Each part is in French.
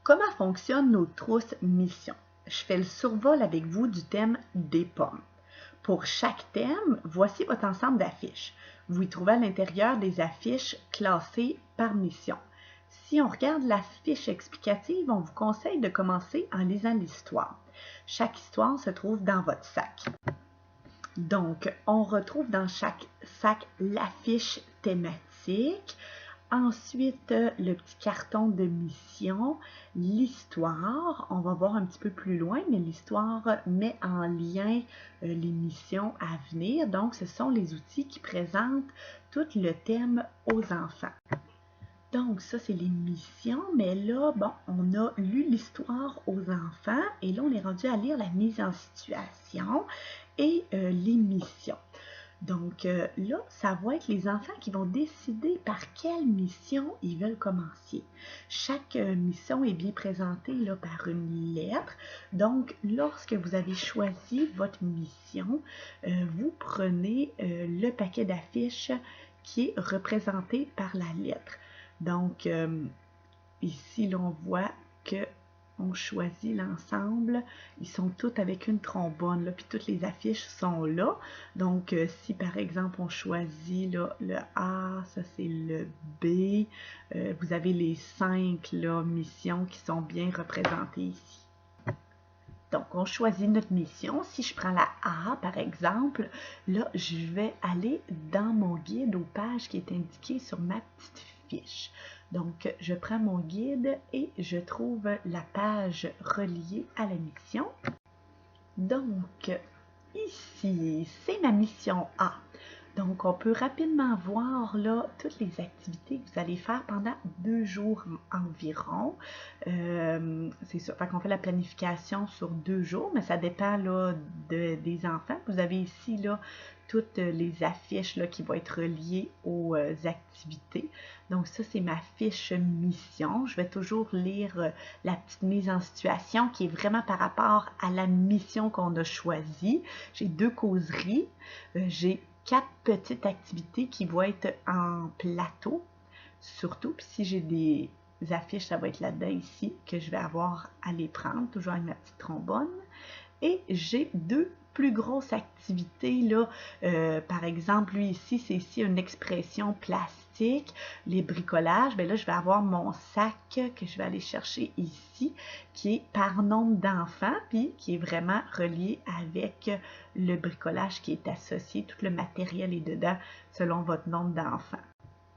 Comment fonctionnent nos trousses missions? Je fais le survol avec vous du thème des pommes. Pour chaque thème, voici votre ensemble d'affiches. Vous y trouvez à l'intérieur des affiches classées par mission. Si on regarde la fiche explicative, on vous conseille de commencer en lisant l'histoire. Chaque histoire se trouve dans votre sac. Donc, on retrouve dans chaque sac l'affiche thématique. Ensuite, le petit carton de mission, l'histoire, on va voir un petit peu plus loin, mais l'histoire met en lien les missions à venir. Donc, ce sont les outils qui présentent tout le thème aux enfants. Donc, ça, c'est les missions, mais là, bon, on a lu l'histoire aux enfants et là, on est rendu à lire la mise en situation et les missions. Donc là, ça va être les enfants qui vont décider par quelle mission ils veulent commencer. Chaque mission est bien présentée là, par une lettre. Donc, lorsque vous avez choisi votre mission, vous prenez le paquet d'affiches qui est représenté par la lettre. Donc, ici, là, on voit que on choisit l'ensemble. Ils sont tous avec une trombone, là, puis toutes les affiches sont là. Donc, si par exemple, on choisit là, le A, ça c'est le B, vous avez les 5 là, missions qui sont bien représentées ici. Donc, on choisit notre mission. Si je prends la A, par exemple, là, je vais aller dans mon guide aux pages qui est indiqué sur ma petite fiche. Donc, je prends mon guide et je trouve la page reliée à la mission. Donc, ici, c'est ma mission A. Donc, on peut rapidement voir là toutes les activités que vous allez faire pendant 2 jours environ. C'est ça. Fait qu'on fait la planification sur 2 jours, mais ça dépend là des enfants. Vous avez ici là toutes les affiches là, qui vont être reliées aux activités. Donc, ça, c'est ma fiche mission. Je vais toujours lire la petite mise en situation qui est vraiment par rapport à la mission qu'on a choisie. J'ai 2 causeries. J'ai 4 petites activités qui vont être en plateau, surtout. Puis si j'ai des affiches, ça va être là-dedans ici que je vais avoir à les prendre, toujours avec ma petite trombone. Et j'ai 2 plus grosses activités, là. Par exemple, lui ici, c'est ici une expression plastique, les bricolages. Bien là, je vais avoir mon sac que je vais aller chercher ici, qui est par nombre d'enfants, puis qui est vraiment relié avec le bricolage qui est associé. Tout le matériel est dedans selon votre nombre d'enfants.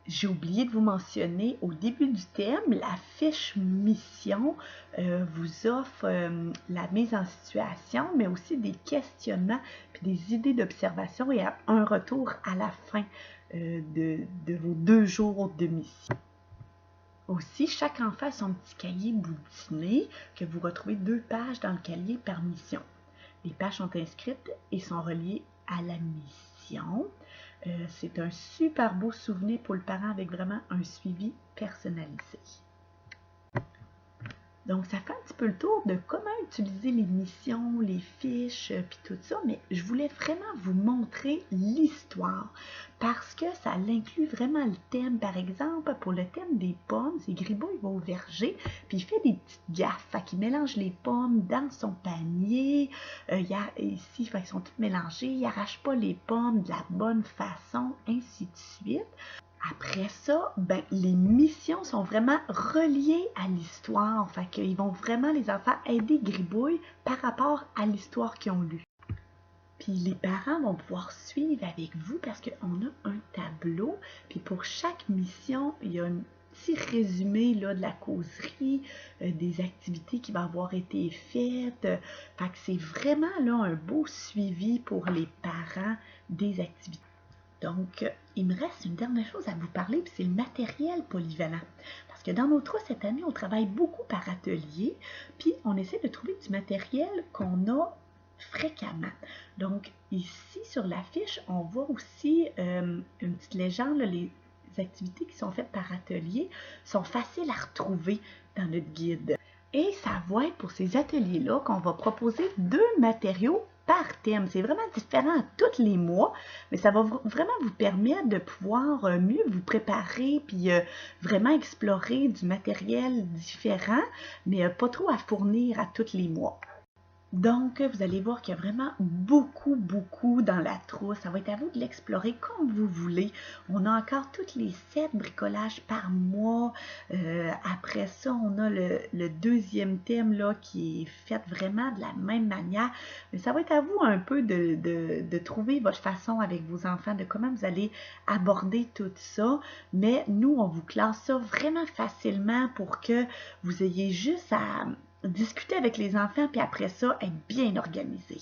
J'ai oublié de vous mentionner au début du thème, la fiche mission vous offre la mise en situation, mais aussi des questionnements, puis des idées d'observation et un retour à la fin de vos 2 jours de mission. Aussi, chaque enfant a son petit cahier boudiné que vous retrouvez 2 pages dans le cahier par mission. Les pages sont inscrites et sont reliées à la mission. C'est un super beau souvenir pour le parent avec vraiment un suivi personnalisé. Donc, ça fait un petit peu le tour de comment utiliser les missions, les fiches, puis tout ça, mais je voulais vraiment vous montrer l'histoire parce que ça inclut vraiment le thème. Par exemple, pour le thème des pommes, c'est Gribo, il va au verger, puis il fait des petites gaffes. Fait qu'il mélange les pommes dans son panier. Ici, fait qu'ils sont toutes mélangées. Il n'arrache pas les pommes de la bonne façon, ainsi de suite. Après ça, ben, les missions sont vraiment reliées à l'histoire. Fait qu'ils vont vraiment, les enfants, aider Gribouille par rapport à l'histoire qu'ils ont lue. Puis les parents vont pouvoir suivre avec vous parce qu'on a un tableau. Puis pour chaque mission, il y a un petit résumé là, de la causerie, des activités qui vont avoir été faites. Fait que c'est vraiment là, un beau suivi pour les parents des activités. Donc, il me reste une dernière chose à vous parler, puis c'est le matériel polyvalent. Parce que dans nos trousses, cette année, on travaille beaucoup par atelier, puis on essaie de trouver du matériel qu'on a fréquemment. Donc, ici, sur la fiche, on voit aussi une petite légende, là, les activités qui sont faites par atelier sont faciles à retrouver dans notre guide. Et ça va être pour ces ateliers-là qu'on va proposer 2 matériaux par thème. C'est vraiment différent tous les mois, mais ça va vraiment vous permettre de pouvoir mieux vous préparer puis vraiment explorer du matériel différent, mais pas trop à fournir à tous les mois. Donc, vous allez voir qu'il y a vraiment beaucoup dans la trousse. Ça va être à vous de l'explorer comme vous voulez. On a encore toutes les 7 bricolages par mois. Après ça, on a le deuxième thème là, qui est fait vraiment de la même manière. Mais ça va être à vous un peu de trouver votre façon avec vos enfants, de comment vous allez aborder tout ça. Mais nous, on vous classe ça vraiment facilement pour que vous ayez juste à discuter avec les enfants, puis après ça, être bien organisé.